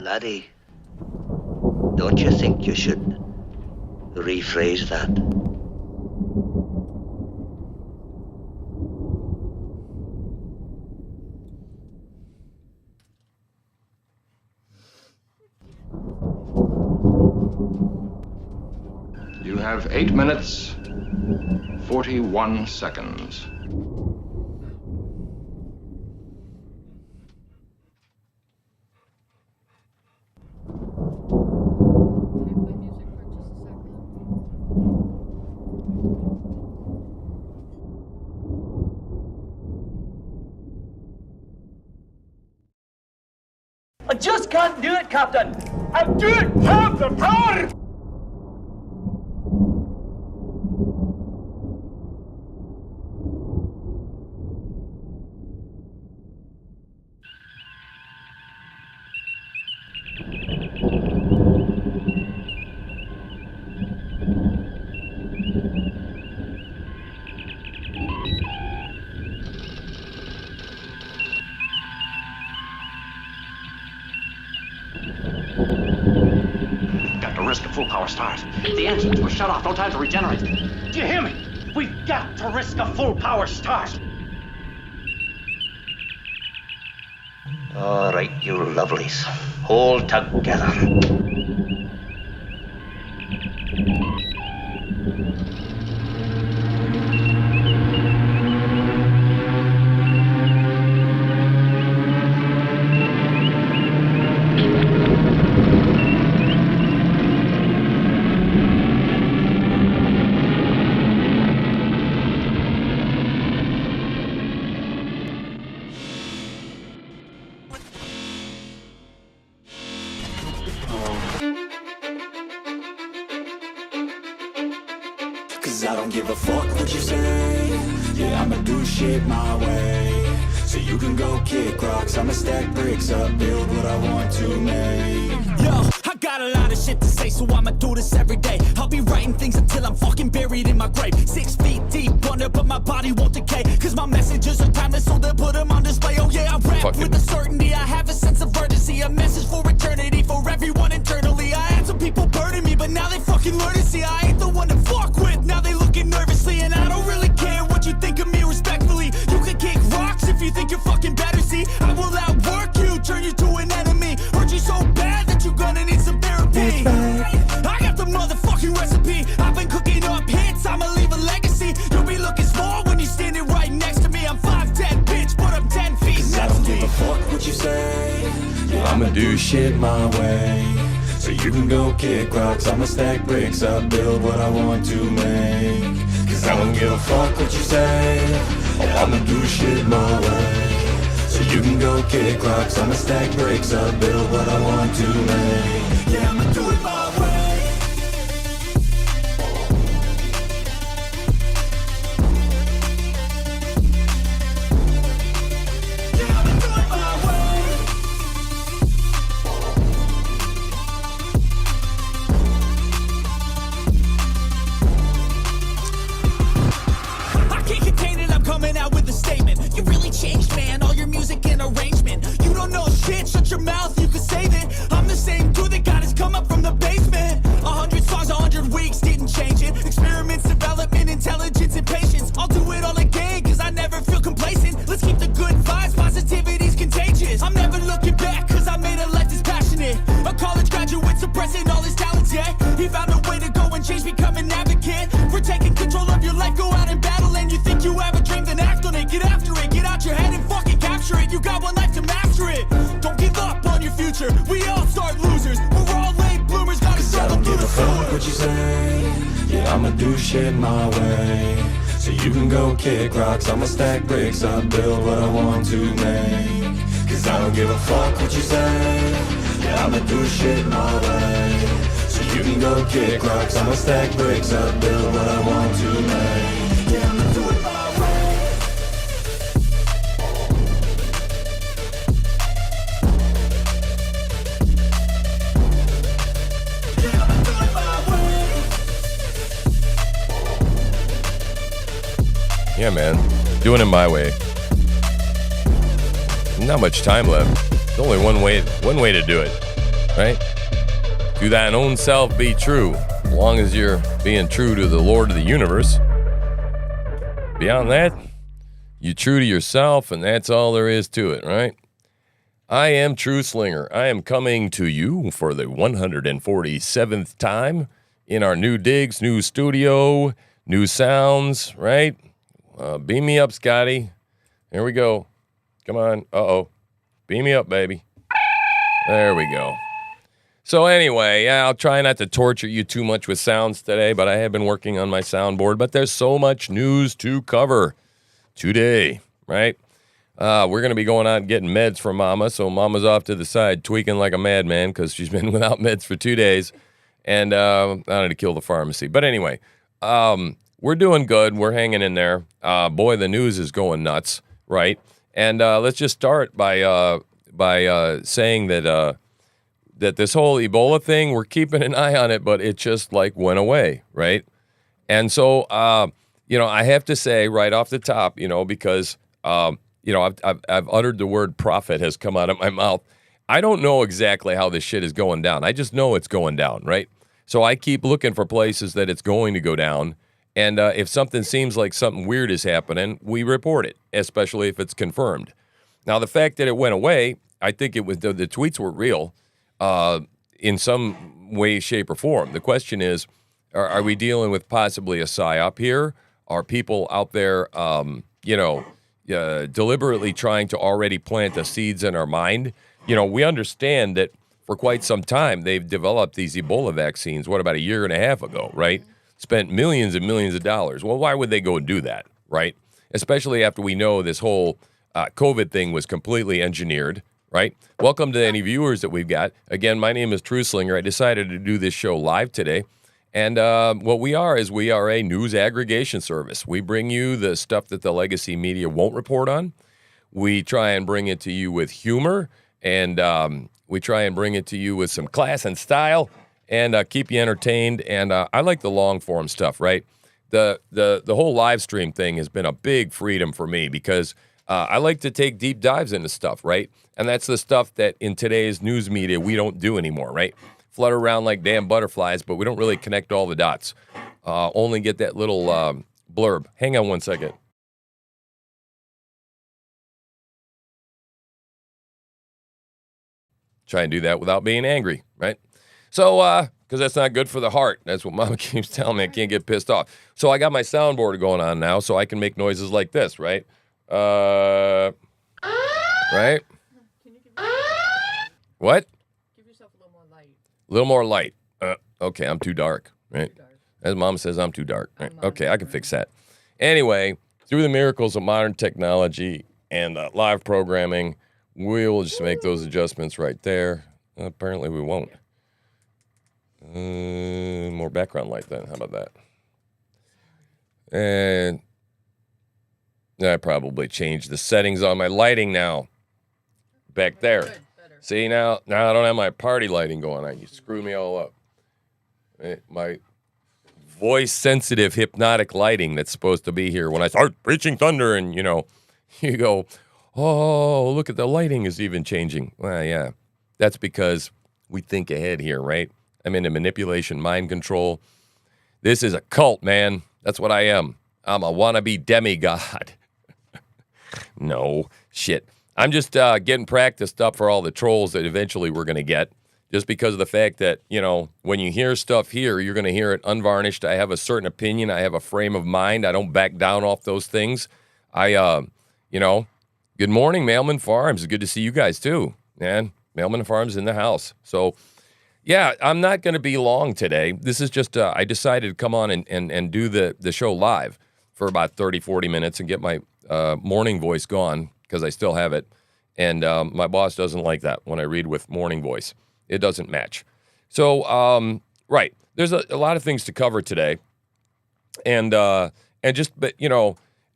Laddie, don't you think you should rephrase that? You have 8 minutes, 41 seconds. I just can't do it, Captain. I don't have the power. Got to risk a full power start. The engines were shut off, no time to regenerate. Do you hear me? We've got to risk a full power start. All right, you lovelies. Hold together. Cause I don't give a fuck what you say. Yeah, I'ma do shit my way. So you can go kick rocks, I'ma stack bricks up, build what I want to make. Yo, I got a lot of shit to say, so I'ma do this every day. I'll be writing things until I'm fucking buried in my grave. 6 feet deep under, but my body won't decay. Cause my messages are timeless, so they'll put them on display. Oh yeah, I rap with a certainty, I have a sense of urgency. A message for eternity, for everyone internally. I had some people burning me, but now they fucking learn to see I ain't the one to fuck with. Now they looking nervously, and I don't really care what you think of me respectfully. You can kick rocks if you think you're fucking better, see. I will outwork you, turn you to an enemy. Hurt you so bad that you're gonna need some therapy. I got the motherfucking recipe. I've been cooking up hits, I'ma leave a legacy. You'll be looking small when you're standing right next to me. I'm 5'10", bitch, but I'm 10 feet next to me. I don't give a fuck what you say. Yeah, I'ma do shit my way. So you can go kick rocks, I'ma stack bricks up, build what I want to make. Cause I don't give a fuck what you say. Oh, I'ma do shit my way. So you can go kick rocks, I'ma stack bricks up, build what I want to make. Yeah, I'ma do it my way. Yeah, I'ma do it my way. I can't contain it, I'm coming out with a statement. You really changed, man, all your music and arrangement. You don't know shit, shut your mouth, you can save it. I'm the same dude that got his come up from the basement. 100 songs, 100 weeks, didn't change it. Experiments, development, intelligence, and patience. I'll do it all again, cause I never feel complacent. Let's keep the good vibes, positivity's contagious. I'm never looking back, cause I made a life that's passionate. A college graduate suppressing all his talents, yeah. He found a way to go and change, become an advocate. For taking control of your life, go out and battle. And you think you have a dream, then act on it. Get after it, get out your head and fucking capture it. You got one life to master it. Don't give up on your future, we all start losers. We're all late bloomers, gotta Cause I struggle don't through give the a fuck sewer. what you say. Yeah, I'ma do shit my way. So you can go kick rocks, I'ma stack bricks up, build what I want to make. Cause I don't give a fuck what you say. Yeah, I'ma do shit my way. So you can go kick rocks, I'ma stack bricks up, build what I want to make. Yeah, I'ma do it my way. Yeah, I'ma do it my way. Yeah, man. Doing it my way. Not much time left. There's only one way to do it. right? To thine own self be true, as long as you're being true to the Lord of the universe. Beyond that, you're true to yourself, and that's all there is to it, right? I am True Slinger. I am coming to you for the 147th time in our new digs, new studio, new sounds, right? Beam me up, Scotty. Here we go. Come on. Uh-oh. Beam me up, baby. There we go. So anyway, yeah, I'll try not to torture you too much with sounds today, but I have been working on my soundboard. But there's so much news to cover today, right? We're going to be going out and getting meds for Mama. So Mama's off to the side tweaking like a madman because she's been without meds for 2 days. And I had to kill the pharmacy. But anyway, we're doing good. We're hanging in there. Boy, the news is going nuts, right? And let's just start by saying that that this whole Ebola thing, we're keeping an eye on it, but it just like went away, right? And so, I have to say right off the top, because I've uttered the word prophet has come out of my mouth. I don't know exactly how this shit is going down. I just know it's going down, right? So I keep looking for places that it's going to go down. And if something seems like something weird is happening, we report it, especially if it's confirmed. Now, the fact that it went away, I think it was the tweets were real in some way, shape, or form. The question is, are we dealing with possibly a psyop here? Are people out there, deliberately trying to already plant the seeds in our mind? We understand that for quite some time, they've developed these Ebola vaccines, about a year and a half ago, right? Spent millions and millions of dollars. Well, why would they go and do that, right? Especially after we know this whole COVID thing was completely engineered, right? Welcome to any viewers that we've got. Again, my name is True Slinger. I decided to do this show live today. And what we are is we are a news aggregation service. We bring you the stuff that the legacy media won't report on. We try and bring it to you with humor, and we try and bring it to you with some class and style, and keep you entertained. And I like the long form stuff, right? The whole live stream thing has been a big freedom for me because I like to take deep dives into stuff, right? And that's the stuff that in today's news media we don't do anymore, right? Flutter around like damn butterflies, but we don't really connect all the dots. Only get that little blurb. Hang on one second. Try and do that without being angry, right? So, because that's not good for the heart. That's what Mama keeps telling me. I can't get pissed off. So I got my soundboard going on now, so I can make noises like this, right? Right? What? Give yourself a little more light. A little more light. Okay, I'm too dark, right? Too dark. As Mom says, I'm too dark. Right? Okay, I can fix that. Anyway, through the miracles of modern technology and live programming, we will just make those adjustments right there. Apparently, we won't. More background light then. How about that? And I probably changed the settings on my lighting now. Back there. See, now I don't have my party lighting going on. You screw me all up. My voice-sensitive hypnotic lighting that's supposed to be here when I start preaching thunder and, you go, oh, look at the lighting is even changing. Well, yeah, that's because we think ahead here, right? I'm into manipulation, mind control. This is a cult, man. That's what I am. I'm a wannabe demigod. No, shit. I'm just getting practiced up for all the trolls that eventually we're going to get, just because of the fact that, when you hear stuff here, you're going to hear it unvarnished. I have a certain opinion. I have a frame of mind. I don't back down off those things. Good morning, Mailman Farms. It's good to see you guys, too, man. Mailman Farms in the house. So, yeah, I'm not going to be long today. This is just, I decided to come on and do the show live for about 30, 40 minutes and get my morning voice gone, because I still have it. And my boss doesn't like that when I read with morning voice. It doesn't match. So, right. There's a lot of things to cover today. But I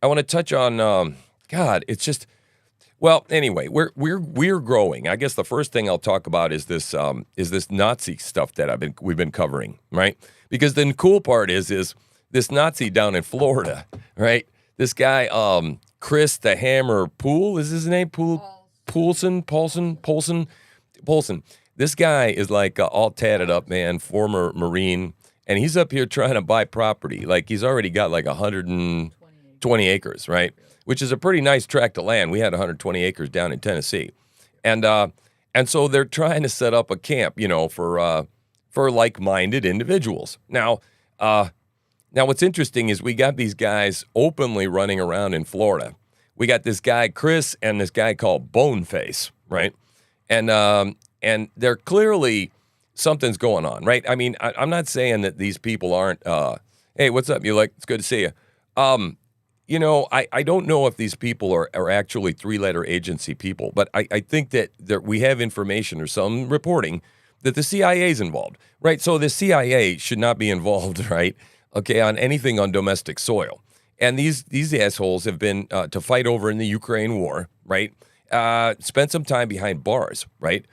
want to touch on, God, it's just, well, anyway, we're growing. I guess the first thing I'll talk about is this Nazi stuff that we've been covering, right? Because the cool part is this Nazi down in Florida, right? This guy, Chris the Hammer Poole, is his name? Poulsen. This guy is like all tatted up, man, former Marine, and he's up here trying to buy property. Like he's already got like 120 acres, right? Which is a pretty nice tract of land. We had 120 acres down in Tennessee, and so they're trying to set up a camp, for like-minded individuals. Now what's interesting is we got these guys openly running around in Florida. We got this guy Chris and this guy called Boneface, right? And they're clearly something's going on, right? I mean, I'm not saying that these people aren't. Hey, what's up? It's good to see you. I don't know if these people are actually three-letter agency people, but I think that we have information or some reporting that the CIA is involved, right? So the CIA should not be involved, right? Okay, on anything on domestic soil. And these assholes have been to fight over in the Ukraine war, right? Spent some time behind bars, right?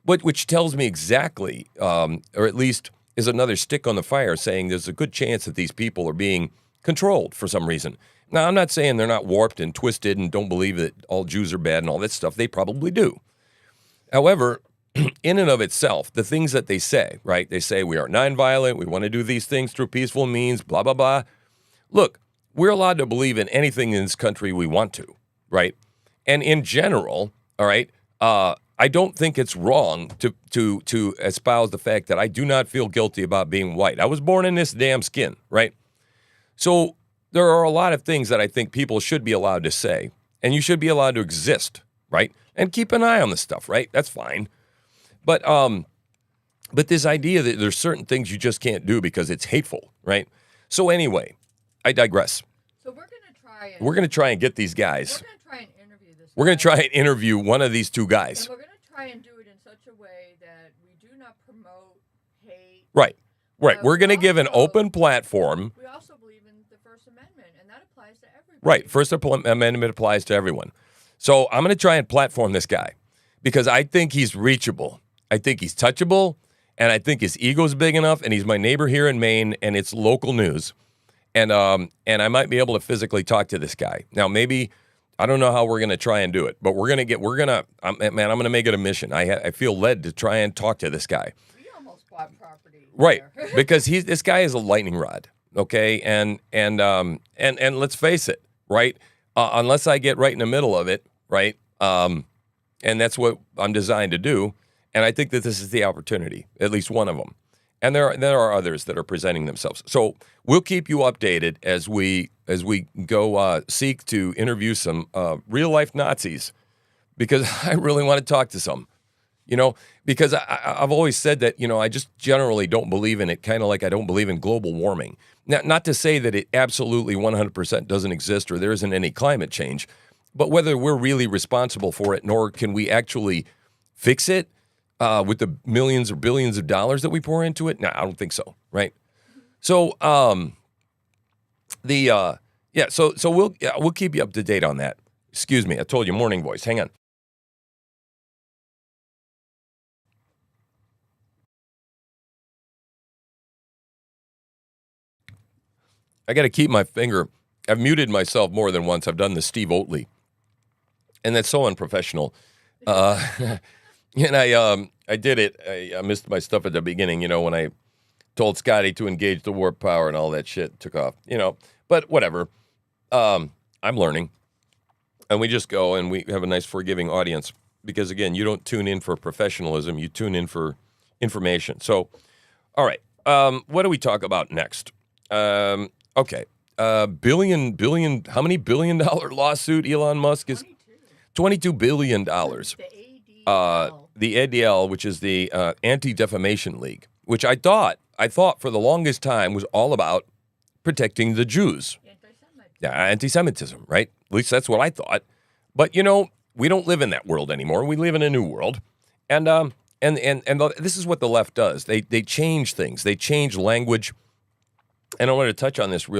Which tells me exactly, or at least is another stick on the fire, saying there's a good chance that these people are being controlled for some reason. Now, I'm not saying they're not warped and twisted and don't believe that all Jews are bad and all that stuff. They probably do. However, in and of itself, the things that they say, right? They say we are nonviolent, we want to do these things through peaceful means, blah, blah, blah. Look, we're allowed to believe in anything in this country we want to, right? And in general, all right, I don't think it's wrong to espouse the fact that I do not feel guilty about being white. I was born in this damn skin, right? So there are a lot of things that I think people should be allowed to say, and you should be allowed to exist, right? And keep an eye on the stuff, right? That's fine. But this idea that there's certain things you just can't do because it's hateful, right? So anyway, I digress. So we're going to try and get these guys. We're going to try and interview this. We're going to try and interview one of these two guys. And we're going to try and do it in such a way that we do not promote hate. Right. We're going to give an open platform. We also believe in the First Amendment, and that applies to everybody. Right. First Amendment applies to everyone. So I'm going to try and platform this guy because I think he's reachable. I think he's touchable, and I think his ego's big enough, and he's my neighbor here in Maine, and it's local news. And I might be able to physically talk to this guy. Now, maybe, I don't know how we're going to try and do it, but I'm going to make it a mission. I feel led to try and talk to this guy. We almost bought property. Right, because this guy is a lightning rod, okay? And let's face it, right? Unless I get right in the middle of it, right? And that's what I'm designed to do. And I think that this is the opportunity, at least one of them. And there are others that are presenting themselves. So we'll keep you updated as we go seek to interview some real life Nazis, because I really want to talk to some, because I've always said that, I just generally don't believe in it, kind of like I don't believe in global warming. Now, not to say that it absolutely 100% doesn't exist or there isn't any climate change, but whether we're really responsible for it, nor can we actually fix it. With the millions or billions of dollars that we pour into it? No, I don't think so, right? So, so we'll keep you up to date on that. Excuse me, I told you morning voice. Hang on. I got to keep my finger. I've muted myself more than once. I've done the Steve Oatley, and that's so unprofessional. And I did it. I missed my stuff at the beginning, when I told Scotty to engage the warp power and all that shit took off, But whatever. I'm learning. And we just go and we have a nice forgiving audience because, again, you don't tune in for professionalism. You tune in for information. So, all right. What do we talk about next? Okay. How many $1 billion lawsuit Elon Musk is? $22 billion. The ADL, which is the Anti-Defamation League, which I thought for the longest time was all about protecting the Jews. Anti-Semitism, right? At least that's what I thought. But, we don't live in that world anymore. We live in a new world. And this is what the left does. They change things. They change language. And I wanted to touch on this we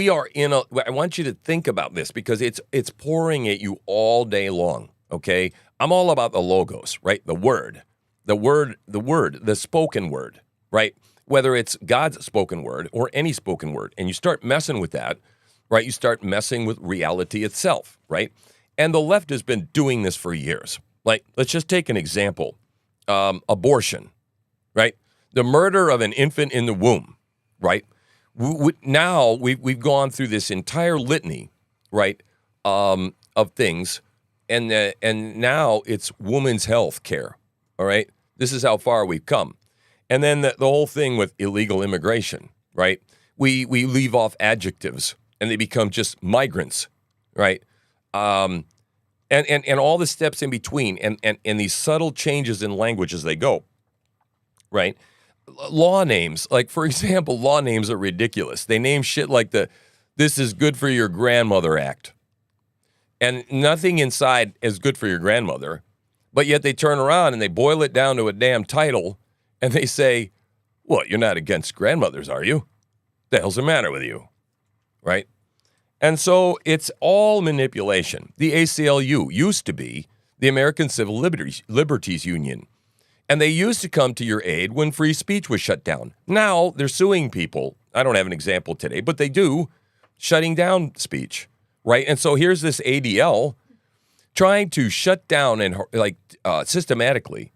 are I want you to think about this because it's pouring at you all day long. Okay, I'm all about the logos, right? The word, the spoken word, right? Whether it's God's spoken word or any spoken word, and you start messing with that, right? You start messing with reality itself, right? And the left has been doing this for years. Let's just take an example. abortion, right? The murder of an infant in the womb, right? Now we've gone through this entire litany, right, of things, and now it's women's health care, all right? This is how far we've come. And then the whole thing with illegal immigration, right? We leave off adjectives, and they become just migrants, right? And all the steps in between, and these subtle changes in language as they go, right? Law names, like, for example, law names are ridiculous. They name shit like the "This is good for your grandmother" act. And nothing inside is good for your grandmother, but yet they turn around and they boil it down to a damn title, and they say, "What, you're not against grandmothers, are you? The hell's the matter with you?" Right? And so it's all manipulation. The ACLU used to be the American Civil Liberties Union. And they used to come to your aid when free speech was shut down. Now they're suing people. I don't have an example today, but they do, shutting down speech, right? And so here's this ADL trying to shut down and systematically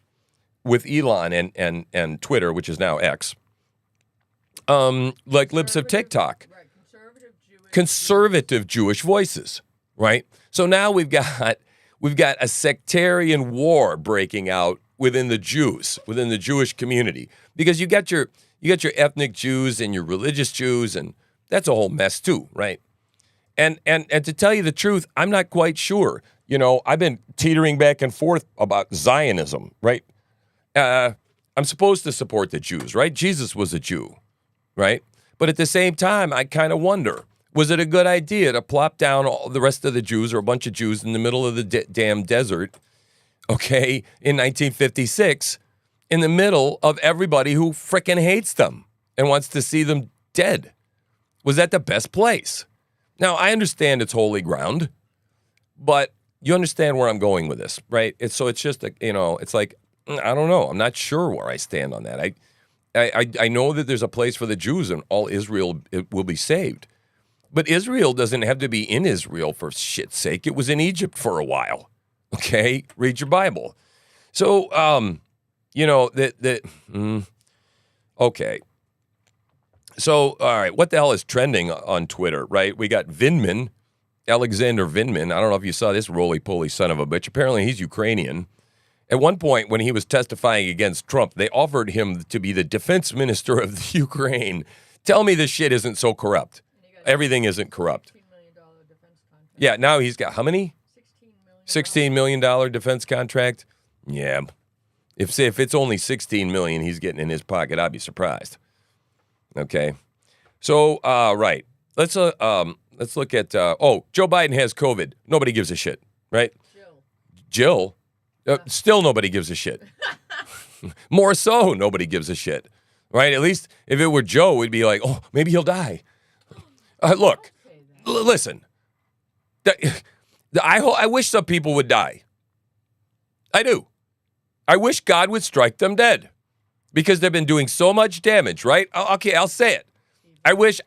with Elon and Twitter, which is now X, like lips of TikTok, Right, conservative Jewish voices, right? So now we've got a sectarian war breaking out within the Jews, within the Jewish community, because you got your ethnic Jews and your religious Jews, and that's a whole mess too, right? And to tell you the truth, I'm not quite sure. You know, I've been teetering back and forth about Zionism, right? I'm supposed to support the Jews, right? Jesus was a Jew, right? But at the same time, I kind of wonder, was it a good idea to plop down all the rest of the Jews, or a bunch of Jews, in the middle of the damn desert, okay, in 1956, in the middle of everybody who frickin' hates them and wants to see them dead? Was that the best place? Now, I understand it's holy ground, but you understand where I'm going with this, right? It's just, it's like, I don't know. I'm not sure where I stand on that. I know that there's a place for the Jews, and all Israel will be saved. But Israel doesn't have to be in Israel for shit's sake. It was in Egypt for a while. Okay? Read your Bible. So, okay. So, all right, what the hell is trending on Twitter, right? We got Vindman, Alexander Vindman. I don't know if you saw this roly-poly son of a bitch. Apparently, he's Ukrainian. At one point, when he was testifying against Trump, they offered him to be the defense minister of the Ukraine. Tell me this shit isn't so corrupt. Everything isn't corrupt. $16 million defense contract. Yeah, now he's got how many? $16 million defense contract? Yeah. If it's only $16 million he's getting in his pocket, I'd be surprised. Okay. So, right. Let's look at, Joe Biden has COVID. Nobody gives a shit, right? Jill? Still nobody gives a shit. More so, nobody gives a shit, right? At least if it were Joe, we'd be like, oh, maybe he'll die. Look, listen. I wish some people would die. I do. I wish God would strike them dead because they've been doing so much damage, right? Okay, I'll say it. I wish,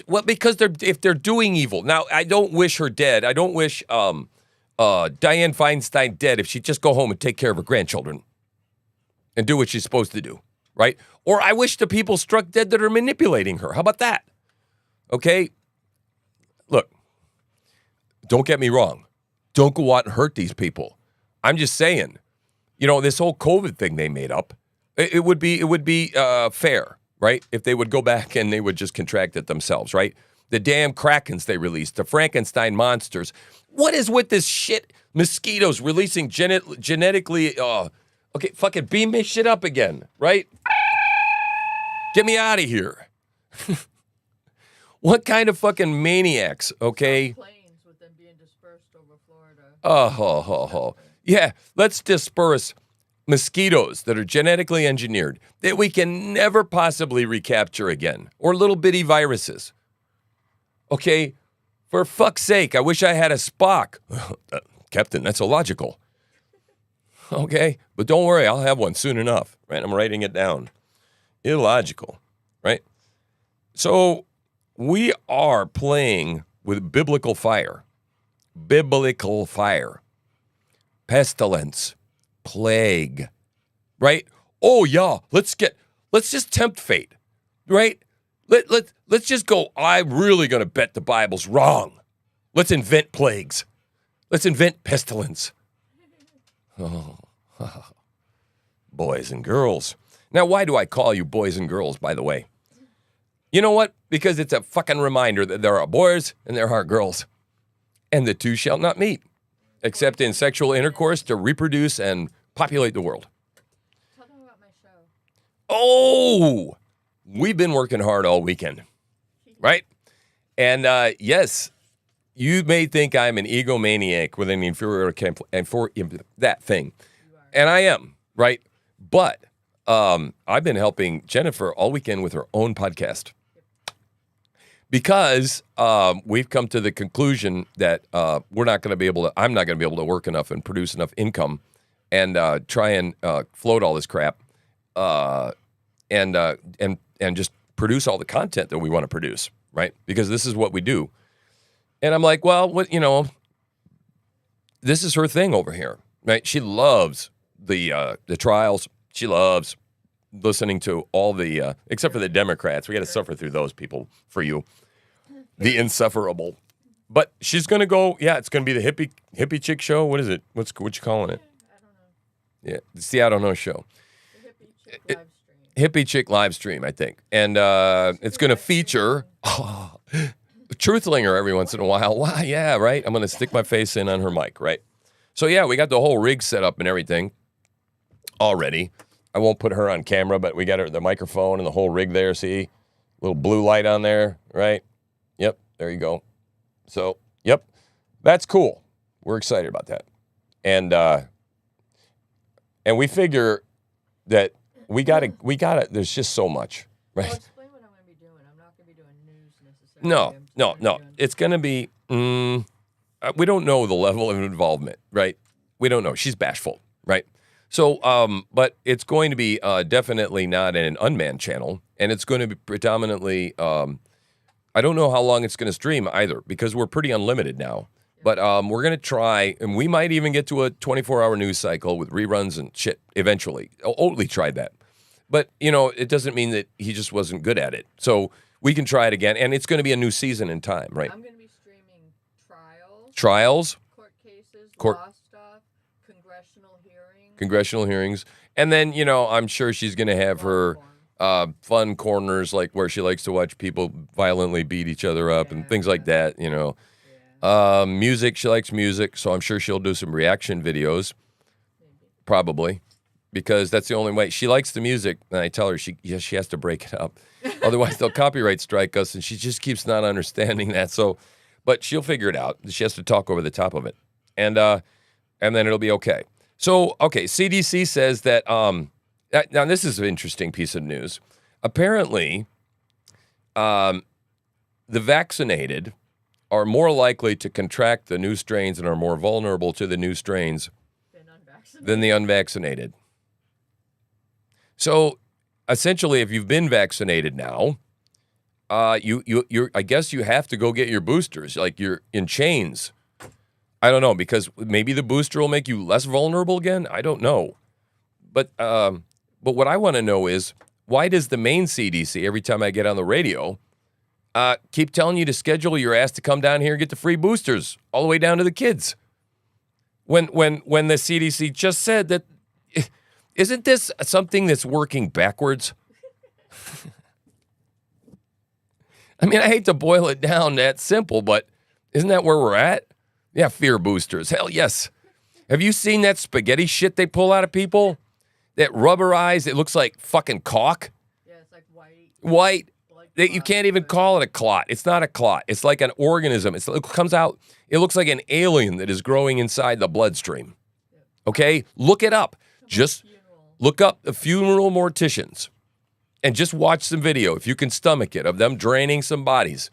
well, because if they're doing evil. Now, I don't wish her dead. I don't wish Dianne Feinstein dead if she'd just go home and take care of her grandchildren and do what she's supposed to do, right? Or I wish the people struck dead that are manipulating her. How about that? Okay? Look, don't get me wrong. Don't go out and hurt these people. I'm just saying, this whole COVID thing they made up, it would be fair, right? If they would go back and they would just contract it themselves, right? The damn Krakens they released, the Frankenstein monsters. What is with this shit? Mosquitoes releasing genetically, okay, fucking beam this shit up again, right? Get me out of here. What kind of fucking maniacs, okay? Planes with them being dispersed over Florida. Yeah, let's disperse mosquitoes that are genetically engineered that we can never possibly recapture again, or little bitty viruses. Okay, for fuck's sake, I wish I had a Spock. Captain, that's illogical. Okay, but don't worry, I'll have one soon enough, right? I'm writing it down. Illogical, right? So we are playing with biblical fire. Biblical fire. pestilence, plague, right? Oh yeah, let's just tempt fate, right? Let's just go, I'm really going to bet the Bible's wrong. Let's invent plagues. Let's invent pestilence. Oh, boys and girls. Now, why do I call you boys and girls, by the way? You know what? Because it's a fucking reminder that there are boys and there are girls. And the two shall not meet, except in sexual intercourse to reproduce and populate the world. Tell them about my show. Oh, we've been working hard all weekend, right? And yes, you may think I'm an egomaniac with an inferior that thing, and I am, right? But I've been helping Jennifer all weekend with her own podcast because we've come to the conclusion that I'm not going to be able to work enough and produce enough income and try and float all this crap and just produce all the content that we want to produce, right? Because this is what we do. And I'm like, well, this is her thing over here, right? She loves the trials. She loves listening to all the, except for the Democrats. We got to suffer through those people for you, the insufferable. But she's going to go, it's going to be the hippie chick show. What is it? What you calling it? I don't know. Yeah, it's the I don't know show. The hippie chick live stream. Hippie chick live stream, I think. And it's going to feature Truthlinger every once in a while. Wow, yeah, right? I'm going to stick my face in on her mic, right? So, yeah, we got the whole rig set up and everything already. I won't put her on camera, but we got the microphone and the whole rig there, see? Little blue light on there, right? Yep, there you go. So, yep, that's cool. We're excited about that. And we figure that we gotta, there's just so much, right? Well, explain what I'm going to be doing. I'm not going to be doing news necessarily. No. It's going to be, we don't know the level of involvement, right? We don't know. She's bashful, right? So, but it's going to be definitely not an unmanned channel, and it's going to be predominantly, I don't know how long it's going to stream either, because we're pretty unlimited now. But we're going to try, and we might even get to a 24-hour news cycle with reruns and shit eventually. Oatly tried that. But, it doesn't mean that he just wasn't good at it. So we can try it again, and it's going to be a new season in time, right? I'm going to be streaming trials. Trials. Court cases, Court- law stuff, congressional hearings. And then, I'm sure she's going to have her fun corners, like where she likes to watch people violently beat each other up and things like that, Music, she likes music, so I'm sure she'll do some reaction videos, probably, because that's the only way. She likes the music, and I tell her she has to break it up. Otherwise, they'll copyright strike us, and she just keeps not understanding that. So, but she'll figure it out. She has to talk over the top of it, and then it'll be okay. So, okay, CDC says that, now this is an interesting piece of news. Apparently, the vaccinated are more likely to contract the new strains and are more vulnerable to the new strains than the unvaccinated. So, essentially, if you've been vaccinated now, you're I guess you have to go get your boosters, like you're in chains. I don't know, because maybe the booster will make you less vulnerable again. I don't know. But what I want to know is, why does the main CDC, every time I get on the radio, keep telling you to schedule your ass to come down here and get the free boosters, all the way down to the kids? When the CDC just said that, isn't this something that's working backwards? I mean, I hate to boil it down that simple, but isn't that where we're at? Yeah, fear boosters. Hell yes. Have you seen that spaghetti shit they pull out of people? That rubberized, it looks like fucking caulk. Yeah, it's like white. White. You can't even call it a clot. It's not a clot. It's like an organism. It comes out, it looks like an alien that is growing inside the bloodstream. Okay? Look it up. Just look up the funeral morticians and just watch some video, if you can stomach it, of them draining some bodies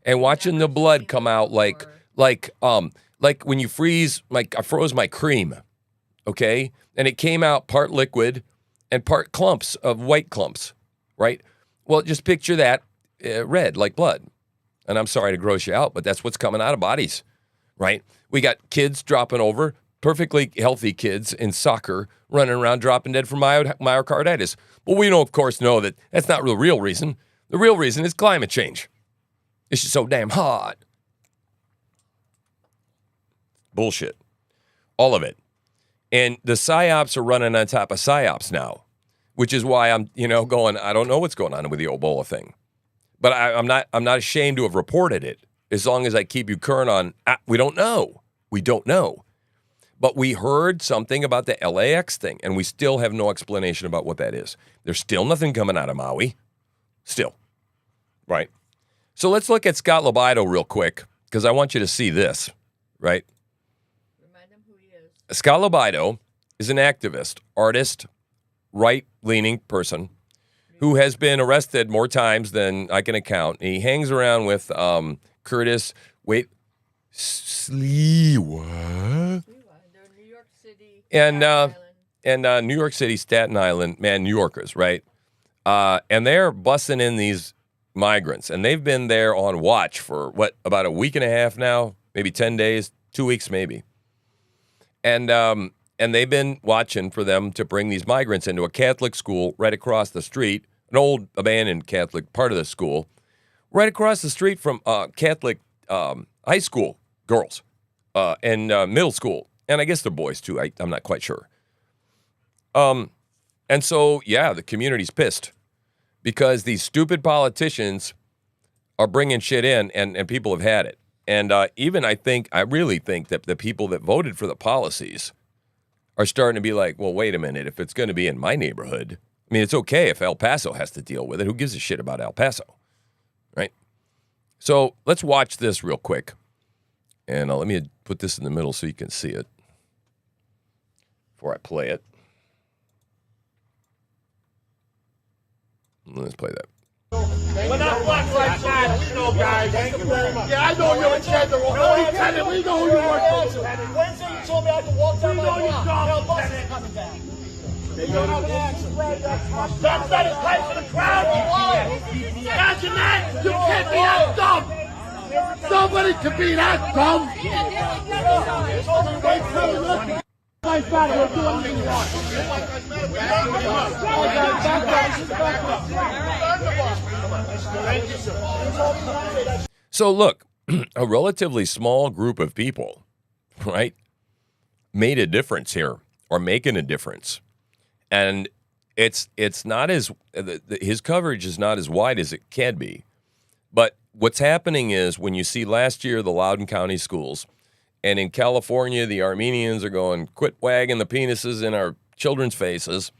and watching the blood come out like when you freeze, like I froze my cream, okay? And it came out part liquid and part clumps of white clumps, right? Well, just picture that red, like blood. And I'm sorry to gross you out, but that's what's coming out of bodies, right? We got kids dropping over, perfectly healthy kids in soccer running around dropping dead from myocarditis. Well, we know, of course, know that that's not the real reason. The real reason is climate change. It's just so damn hot. Bullshit. All of it. And the psyops are running on top of psyops now, which is why I'm, going, I don't know what's going on with the Ebola thing. But I'm not ashamed to have reported it, as long as I keep you current on, we don't know. We don't know. But we heard something about the LAX thing, and we still have no explanation about what that is. There's still nothing coming out of Maui. Still. Right? So let's look at Scott Libido real quick, because I want you to see this, right? Remind him who he is. Scott Libido is an activist, artist, right-leaning person who has been arrested more times than I can account. He hangs around with Curtis, Sleewa. New York City. And New York City, Staten Island, man, New Yorkers, right? And they're busting in these migrants. And they've been there on watch for, about a week and a half now? Maybe 10 days, 2 weeks maybe. And they've been watching for them to bring these migrants into a Catholic school right across the street, an old abandoned Catholic part of the school, right across the street from Catholic high school girls and middle school. And I guess they're boys too. I'm not quite sure. And so, yeah, the community's pissed because these stupid politicians are bringing shit in and people have had it. And even I really think that the people that voted for the policies are starting to be like, well, wait a minute, if it's going to be in my neighborhood, I mean, it's okay if El Paso has to deal with it. Who gives a shit about El Paso, right? So let's watch this real quick. And let me put this in the middle so you can see it before I play it. Let's play that. We're not Black Lives Matter, you know, guys. Thank you very much. Yeah, I know you're a tenant. We know who you work for. Wednesday, you told me I could walk down my block. Now, bus is coming down. That's not a place for the crowd. Imagine that. You can't be that dumb. Nobody can be that dumb. Life matter. We'll do anything you want. So look, a relatively small group of people, right, made a difference here, or making a difference. And it's not as, his coverage is not as wide as it can be. But what's happening is when you see last year the Loudoun County schools, and in California the Armenians are going, quit wagging the penises in our children's faces,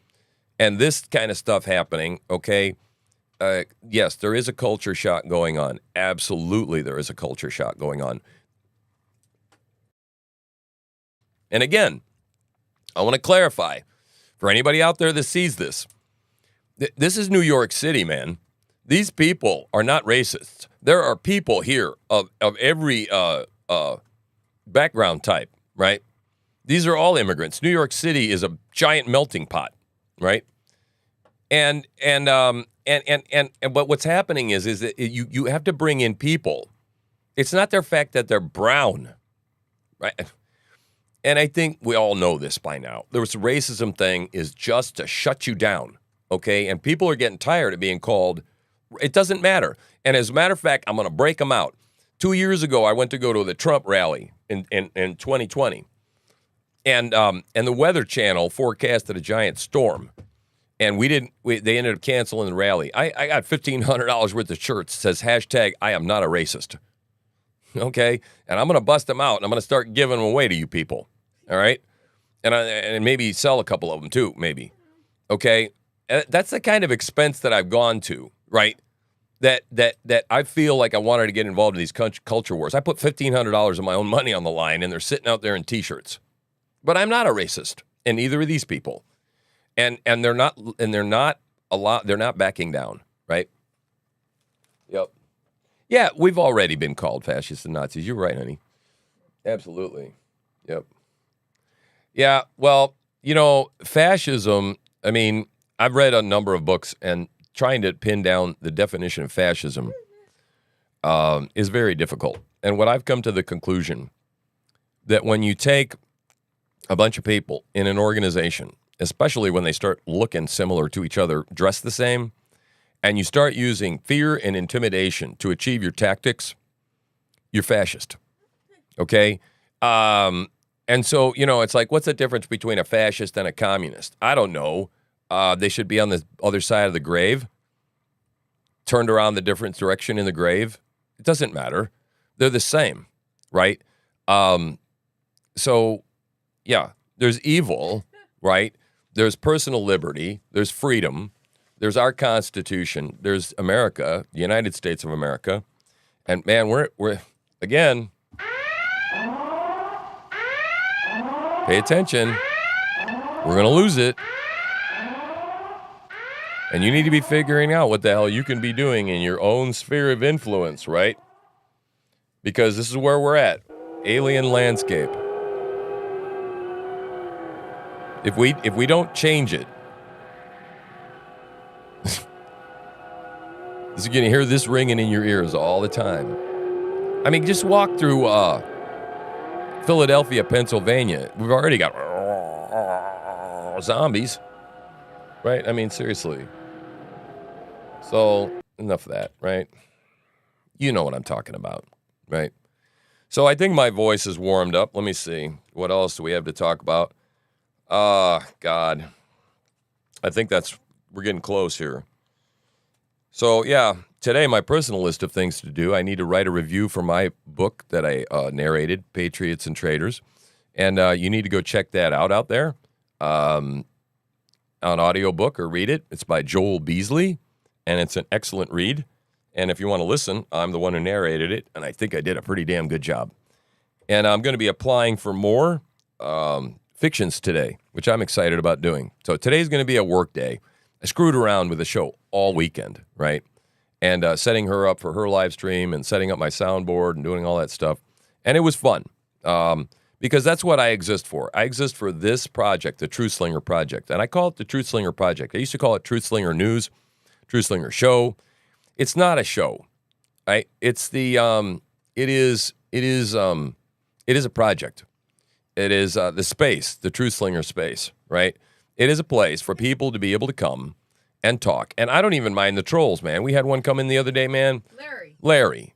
and this kind of stuff happening, okay, yes, there is a culture shock going on. Absolutely there is a culture shock going on. And again, I want to clarify, for anybody out there that sees this, this is New York City, man. These people are not racists. There are people here of every background type, right? These are all immigrants. New York City is a giant melting pot, right? But what's happening is that you have to bring in people. It's not their fact that they're brown, right? And I think we all know this by now. The racism thing is just to shut you down, okay? And people are getting tired of being called. It doesn't matter. And as a matter of fact, I'm going to break them out. 2 years ago, I went to go to the Trump rally in 2020. And the Weather Channel forecasted a giant storm. And they ended up canceling the rally. I got $1,500 worth of shirts that says hashtag I am not a racist. Okay? And I'm going to bust them out, and I'm going to start giving them away to you people. All right? And maybe sell a couple of them too, maybe. Okay? That's the kind of expense that I've gone to, right? That I feel like I wanted to get involved in these culture wars. I put $1,500 of my own money on the line, and they're sitting out there in T-shirts. But I'm not a racist, and neither are these people. And they're not backing down, right? Yep. Yeah, we've already been called fascists and Nazis. You're right, honey. Absolutely. Yep. Yeah, well, fascism, I mean, I've read a number of books, and trying to pin down the definition of fascism is very difficult. And what I've come to the conclusion that when you take a bunch of people in an organization, especially when they start looking similar to each other, dressed the same, and you start using fear and intimidation to achieve your tactics, you're fascist. Okay? And so, it's like, what's the difference between a fascist and a communist? I don't know. They should be on the other side of the grave, turned around the different direction in the grave. It doesn't matter. They're the same, right? So, yeah, there's evil, right? There's personal liberty. There's freedom. There's our Constitution. There's America, the United States of America. And, man, we're again, pay attention. We're going to lose it. And you need to be figuring out what the hell you can be doing in your own sphere of influence, right? Because this is where we're at. Alien landscape. If we don't change it, this is going to hear this ringing in your ears all the time. I mean, just walk through Philadelphia, Pennsylvania. We've already got zombies, right? I mean, seriously. So, enough of that, right? You know what I'm talking about, right? So, I think my voice is warmed up. Let me see. What else do we have to talk about? God. I think we're getting close here. So, yeah, today, my personal list of things to do, I need to write a review for my book that I narrated, Patriots and Traitors. And you need to go check that out there on audiobook or read it. It's by Joel Beasley. And it's an excellent read. And if you want to listen, I'm the one who narrated it, and I think I did a pretty damn good job. And I'm going to be applying for more fictions today, which I'm excited about doing. So today's going to be a work day. I screwed around with the show all weekend, right? And setting her up for her live stream and setting up my soundboard and doing all that stuff. And it was fun because that's what I exist for. I exist for this project, the Truth Slinger Project. And I call it the Truth Slinger Project. I used to call it Truth Slinger News, Truth Slinger Show. It's not a show, right? It's it is a project. It is the space, the Truth Slinger space, right? It is a place for people to be able to come and talk. And I don't even mind the trolls, man. We had one come in the other day, man. Larry.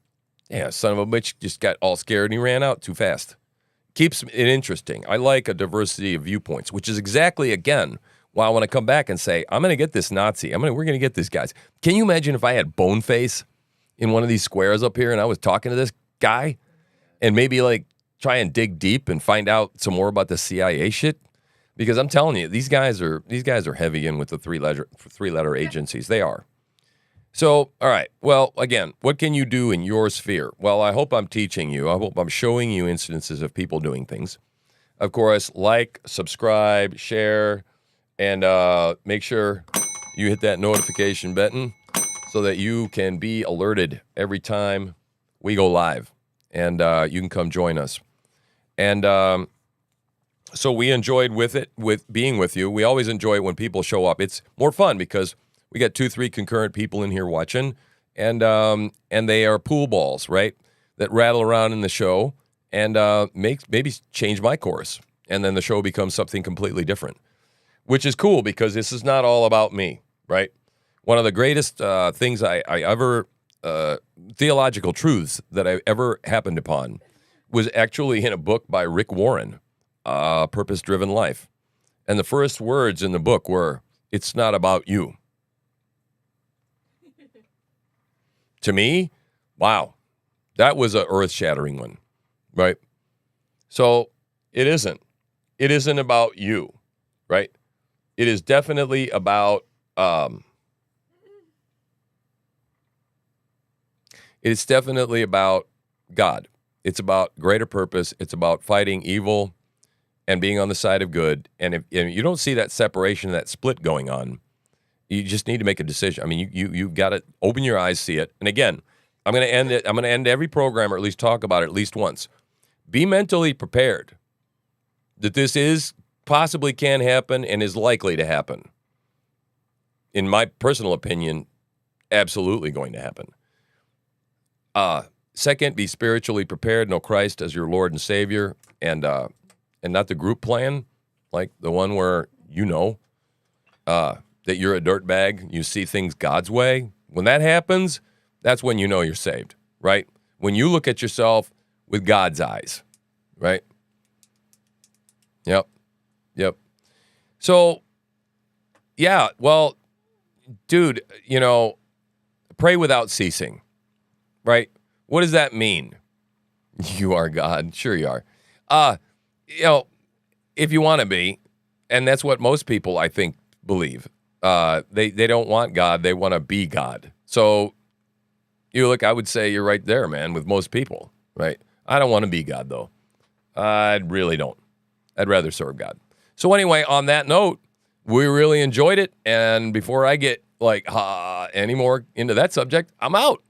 Yeah, son of a bitch just got all scared and he ran out too fast. Keeps it interesting. I like a diversity of viewpoints, which is exactly, again, why I want to come back and say, I'm going to get this Nazi. We're going to get these guys. Can you imagine if I had Boneface in one of these squares up here and I was talking to this guy and maybe like try and dig deep and find out some more about the CIA shit? Because I'm telling you, these guys are heavy in with the three-letter agencies. They are. So, all right. Well, again, what can you do in your sphere? Well, I hope I'm teaching you. I hope I'm showing you instances of people doing things. Of course, like, subscribe, share, and make sure you hit that notification button so that you can be alerted every time we go live. And you can come join us. And so we enjoyed with being with you. We always enjoy it when people show up. It's more fun because we got 2-3 concurrent people in here watching, and they are pool balls, right? That rattle around in the show and maybe change my course, and then the show becomes something completely different, which is cool because this is not all about me, right? One of the greatest things I ever theological truths that I ever happened upon was actually in a book by Rick Warren. Purpose-Driven Life. And the first words in the book were, "It's not about you." To me, wow, that was an earth-shattering one, right? So it isn't. It isn't about you, right? It is definitely about, it's definitely about God. It's about greater purpose. It's about fighting evil and being on the side of good. And if you don't see that separation, that split going on, you just need to make a decision. I mean, you got to open your eyes, see it. And again, I'm going to end it. I'm going to end every program or at least talk about it at least once. Be mentally prepared that this possibly can happen and is likely to happen. In my personal opinion, absolutely going to happen. Second, be spiritually prepared. Know Christ as your Lord and Savior, and and not the group plan, like the one where that you're a dirtbag, you see things God's way. When that happens, that's when you know you're saved, right? When you look at yourself with God's eyes, right? Yep. So, yeah, well, dude, pray without ceasing, right? What does that mean? You are God. Sure you are. If you want to be, and that's what most people, I think, believe. They don't want God. They want to be God. So, I would say you're right there, man, with most people, right? I don't want to be God, though. I really don't. I'd rather serve God. So anyway, on that note, we really enjoyed it. And before I get any more into that subject, I'm out.